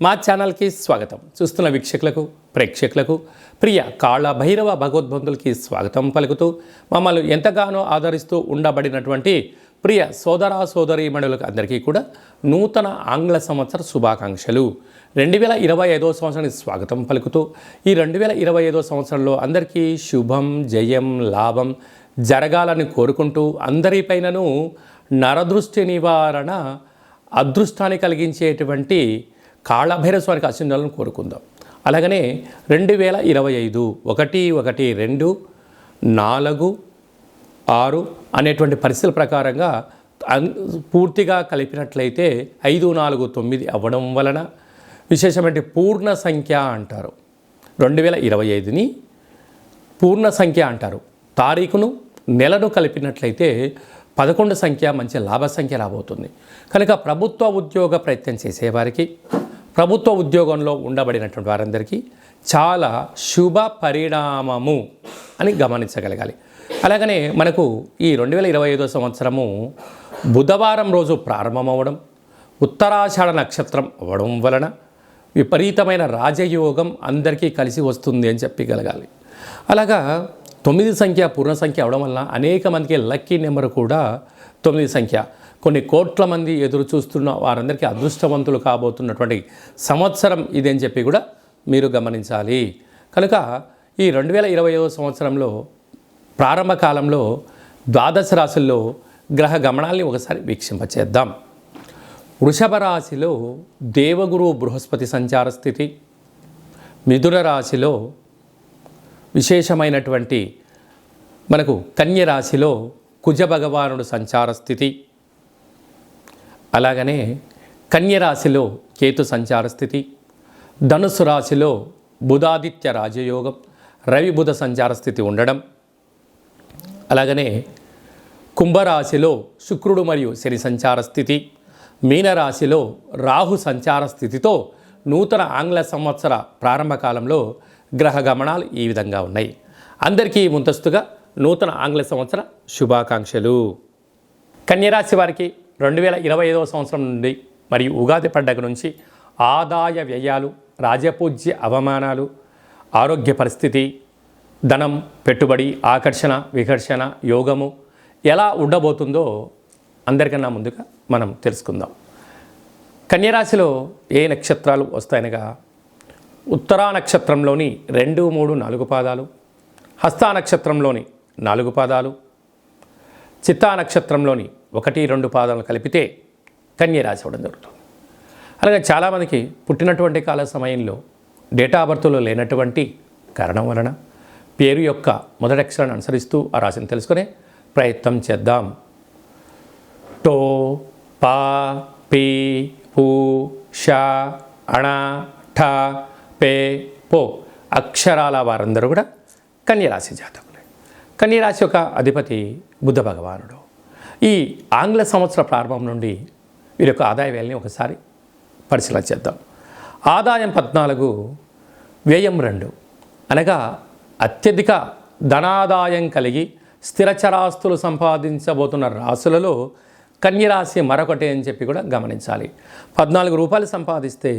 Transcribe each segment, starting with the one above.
మా ఛానల్కి స్వాగతం. చూస్తున్న వీక్షకులకు ప్రేక్షకులకు ప్రియ కాళ భైరవ భగవద్బంధులకి స్వాగతం పలుకుతూ మమ్మల్ని ఎంతగానో ఆదరిస్తూ ఉండబడినటువంటి ప్రియ సోదర సోదరీమణులకు అందరికీ కూడా నూతన ఆంగ్ల సంవత్సర శుభాకాంక్షలు. 2025వ సంవత్సరానికి స్వాగతం పలుకుతూ ఈ 2025వ సంవత్సరంలో అందరికీ శుభం జయం లాభం జరగాలని కోరుకుంటూ అందరిపైనను నరదృష్టి నివారణ అదృష్టాన్ని కలిగించేటువంటి కాళభైరవ స్వామికి ఆశీర్వాదాలను కోరుకుందాం. అలాగనే 2025 1-2-4-6 అనేటువంటి పరిస్థితుల ప్రకారంగా పూర్తిగా కలిపినట్లయితే 5-4-9 అవ్వడం వలన విశేషమైన పూర్ణ సంఖ్య అంటారు. 2025ని పూర్ణ సంఖ్య అంటారు. తారీఖును నెలను కలిపినట్లయితే 11 సంఖ్య మంచి లాభ సంఖ్య రాబోతుంది. కనుక ప్రభుత్వ ఉద్యోగ ప్రయత్నం చేసేవారికి, ప్రభుత్వ ఉద్యోగంలో ఉండబడినటువంటి వారందరికీ చాలా శుభ పరిణామము అని గమనించగలగాలి. అలాగనే మనకు ఈ 2025వ సంవత్సరము బుధవారం రోజు ప్రారంభమవడం, ఉత్తరాషాఢ నక్షత్రం అవ్వడం వలన విపరీతమైన రాజయోగం అందరికీ కలిసి వస్తుంది అని చెప్పగలగాలి. అలాగా 9 సంఖ్య పూర్ణ సంఖ్య అవడం వల్ల అనేక మందికి లక్కీ నెంబర్ కూడా 9 సంఖ్య. కొన్ని కోట్ల మంది ఎదురు చూస్తున్న వారందరికీ అదృష్టవంతులు కాబోతున్నటువంటి సంవత్సరం ఇది అని చెప్పి కూడా మీరు గమనించాలి. కనుక ఈ 2025వ సంవత్సరంలో ప్రారంభ కాలంలో ద్వాదశ రాశుల్లో గ్రహ గమనాల్ని ఒకసారి వీక్షింపచేద్దాం. వృషభ రాశిలో దేవగురు బృహస్పతి సంచార స్థితి, మిథున రాశిలో విశేషమైనటువంటి మనకు కన్య రాశిలో కుజ భగవానుడు సంచార స్థితి, అలాగనే కన్య రాశిలో కేతు సంచార స్థితి, ధనుసు రాశిలో బుధాదిత్య రాజయోగం రవి బుధ సంచార స్థితి ఉండడం, అలాగనే కుంభరాశిలో శుక్రుడు మరియు శని సంచార స్థితి, మీనరాశిలో రాహు సంచార స్థితితో నూతన ఆంగ్ల సంవత్సర ప్రారంభ కాలంలో గ్రహ గమనాలు ఈ విధంగా ఉన్నాయి. అందరికీ ముందస్తుగా నూతన ఆంగ్ల సంవత్సర శుభాకాంక్షలు. కన్యరాశి వారికి 2025వ సంవత్సరం నుండి మరియు ఉగాది పండగ నుంచి ఆదాయ వ్యయాలు, రాజపూజ్య అవమానాలు, ఆరోగ్య పరిస్థితి, ధనం, పెట్టుబడి, ఆకర్షణ, వికర్షణ, యోగము ఎలా ఉండబోతుందో అందరికన్నా ముందుగా మనం తెలుసుకుందాం. కన్యరాశిలో ఏ నక్షత్రాలు వస్తాయనగా ఉత్తరా నక్షత్రంలోని 2, 3, 4 పాదాలు, హస్తా నక్షత్రంలోని 4 పాదాలు, చిత్తా నక్షత్రంలోని 1, 2 పాదాలను కలిపితే కన్యరాశి అవ్వడం జరుగుతుంది. అలాగే చాలామందికి పుట్టినటువంటి కాల సమయంలో డేటా ఆఫ్ బర్త్లో లేనటువంటి కారణం వలన పేరు యొక్క మొదటి అక్షరాన్ని అనుసరిస్తూ ఆ రాశిని తెలుసుకునే ప్రయత్నం చేద్దాం. టో, పా, పీ, పూ, షా, అణ, ఠ, పే, పో అక్షరాల వారందరూ కూడా కన్యరాశి జాతకులే. కన్యరాశి యొక్క అధిపతి బుధ భగవానుడు. ఈ ఆంగ్ల సంవత్సర ప్రారంభం నుండి వీరి యొక్క ఆదాయ వ్యయాన్ని ఒకసారి పరిశీలన చేద్దాం. ఆదాయం 14, వ్యయం 2 అనగా అత్యధిక ధనాదాయం కలిగి స్థిరచరాస్తులు సంపాదించబోతున్న రాశులలో కన్యరాశి మరొకటి అని చెప్పి కూడా గమనించాలి. 14 రూపాయలు సంపాదిస్తే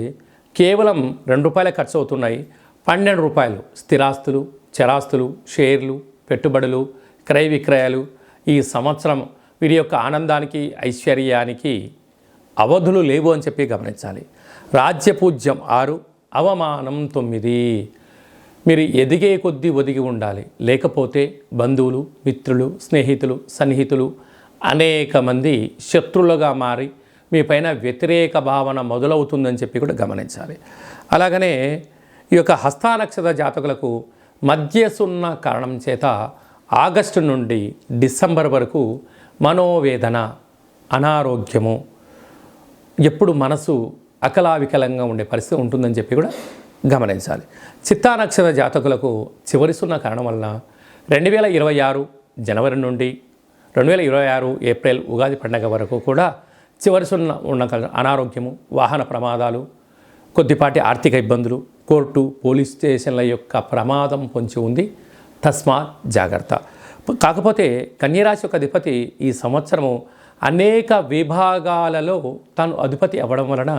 కేవలం 2 రూపాయలే ఖర్చు అవుతున్నాయి. 12 రూపాయలు స్థిరాస్తులు, చరాస్తులు, షేర్లు, పెట్టుబడులు, క్రయ విక్రయాలు. ఈ సంవత్సరం వీరి యొక్క ఆనందానికి, ఐశ్వర్యానికి అవధులు లేవు అని చెప్పి గమనించాలి. రాజ్యపూజ్యం 6, అవమానం 9. మీరు ఎదిగే కొద్దీ ఒదిగి ఉండాలి, లేకపోతే బంధువులు, మిత్రులు, స్నేహితులు, సన్నిహితులు అనేక మంది శత్రులుగా మారి మీ పైన వ్యతిరేక భావన మొదలవుతుందని చెప్పి కూడా గమనించాలి. అలాగనే ఈ యొక్క హస్తా నక్షత్ర జాతకులకు మధ్యసున్న కారణం చేత ఆగస్టు నుండి డిసెంబర్ వరకు మనోవేదన, అనారోగ్యము, ఎప్పుడు మనసు అకలావికలంగా ఉండే పరిస్థితి ఉంటుందని చెప్పి కూడా గమనించాలి. చిత్తా నక్షత్ర జాతకులకు చివరి సున్న కారణం వలన 2026 జనవరి నుండి 2026 ఏప్రిల్ ఉగాది పండగ వరకు కూడా చివరి సున్న ఉన్న అనారోగ్యము, వాహన ప్రమాదాలు, కొద్దిపాటి ఆర్థిక ఇబ్బందులు, కోర్టు, పోలీస్ స్టేషన్ల యొక్క ప్రమాదం పొంచి ఉంది. తస్మాత్ జాగ్రత్త. కాకపోతే కన్యరాశి యొక్క అధిపతి ఈ సంవత్సరము అనేక విభాగాలలో తాను అధిపతి అవ్వడం వలన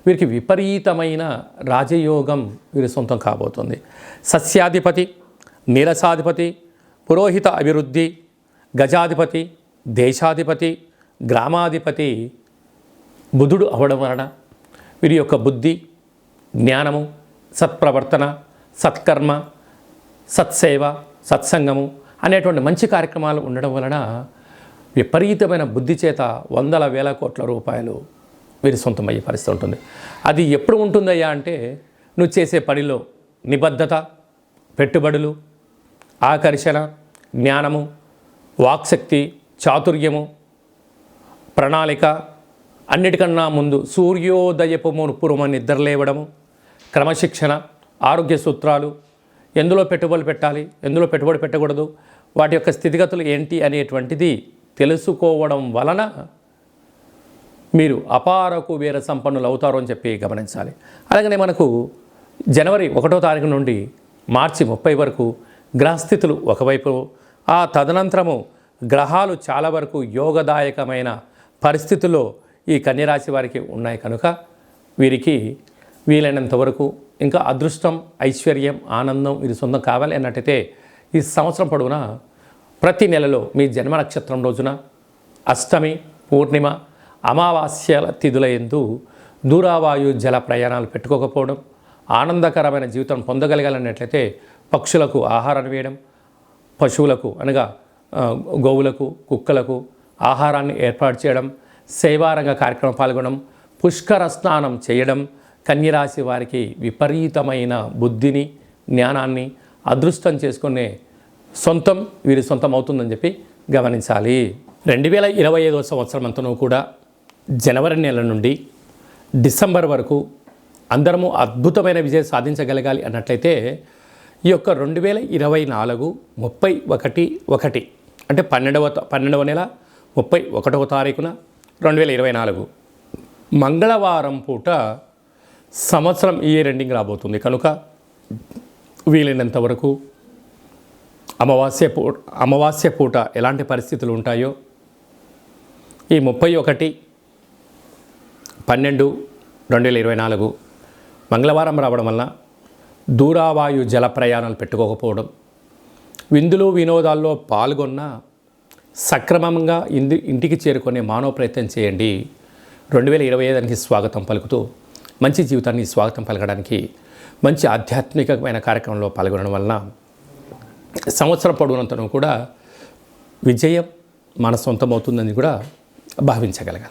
వీరికి విపరీతమైన రాజయోగం వీరి సొంతం కాబోతుంది. సస్యాధిపతి, నీరసాధిపతి, పురోహిత అభివృద్ధి, గజాధిపతి, దేశాధిపతి, గ్రామాధిపతి బుధుడు అవడం వలన వీరి యొక్క బుద్ధి, జ్ఞానము, సత్ప్రవర్తన, సత్కర్మ, సత్సేవ, సత్సంగము అనేటువంటి మంచి కార్యక్రమాలు ఉండడం వలన విపరీతమైన బుద్ధి చేత వందల వేల కోట్ల రూపాయలు వీరి సొంతమయ్యే పరిస్థితి ఉంటుంది. అది ఎప్పుడు ఉంటుందయ్యా అంటే నువ్వు చేసే పనిలో నిబద్ధత, పెట్టుబడులు, ఆకర్షణ, జ్ఞానము, వాక్శక్తి, చాతుర్యము, ప్రణాళిక, అన్నిటికన్నా ముందు సూర్యోదయపు పూర్వం నిద్రలేవడము, క్రమశిక్షణ, ఆరోగ్య సూత్రాలు, ఎందులో పెట్టుబడులు పెట్టాలి, ఎందులో పెట్టుబడి పెట్టకూడదు, వాటి యొక్క స్థితిగతులు ఏంటి అనేటువంటిది తెలుసుకోవడం వలన మీరు అపార కుబేర సంపన్నులు అవుతారు అని చెప్పి గమనించాలి. అలాగనే మనకు జనవరి 1వ తారీఖు నుండి మార్చి 30 వరకు గ్రహస్థితులు ఒకవైపు, ఆ తదనంతరము గ్రహాలు చాలా వరకు యోగదాయకమైన పరిస్థితుల్లో ఈ కన్యరాశి వారికి ఉన్నాయి కనుక వీరికి వీలైనంత వరకు ఇంకా అదృష్టం, ఐశ్వర్యం, ఆనందం వీరి సొంతం కావాలి అన్నట్టయితే ఈ సంవత్సరం పొడవునా ప్రతి నెలలో మీ జన్మ నక్షత్రం రోజున అష్టమి, పూర్ణిమ, అమావాస్యల తిథుల యందు దూరావాయు జల ప్రయాణాలు పెట్టుకోకపోవడం, ఆనందకరమైన జీవితం పొందగలగాలన్నట్లయితే పక్షులకు ఆహారాన్ని వేయడం, పశువులకు అనగా గోవులకు, కుక్కలకు ఆహారాన్ని ఏర్పాటు చేయడం, సేవారంగ కార్యక్రమం పాల్గొనడం, పుష్కర స్నానం చేయడం కన్యరాశి వారికి విపరీతమైన బుద్ధిని, జ్ఞానాన్ని అదృష్టం చేసుకునే సొంతం వీరి సొంతం అవుతుందని చెప్పి గమనించాలి. 2025 సంవత్సరం అంతనూ కూడా జనవరి నెల నుండి డిసెంబర్ వరకు అందరము అద్భుతమైన విజయం సాధించగలగాలి అన్నట్లయితే ఈ యొక్క 2024 31/1 అంటే 12వ నెల 31వ తారీఖున 2024 మంగళవారం పూట సంవత్సరం ఇయర్ ఎండింగ్ రాబోతుంది కనుక వీలైనంత వరకు అమావాస్య పూట ఎలాంటి పరిస్థితులు ఉంటాయో ఈ 31/12/2024 మంగళవారం రావడం వలన దూరావాయు జల ప్రయాణాలు పెట్టుకోకపోవడం, విందులు వినోదాల్లో పాల్గొన్న సక్రమంగా ఇంటికి చేరుకునే మానవ ప్రయత్నం చేయండి. 2025 స్వాగతం పలుకుతూ మంచి జీవితాన్ని స్వాగతం పలకడానికి మంచి ఆధ్యాత్మికమైన కార్యక్రమంలో పాల్గొనడం వలన సంవత్సరం పొడవునంతను కూడా విజయం మన సొంతమవుతుందని కూడా భావించగలగాలి.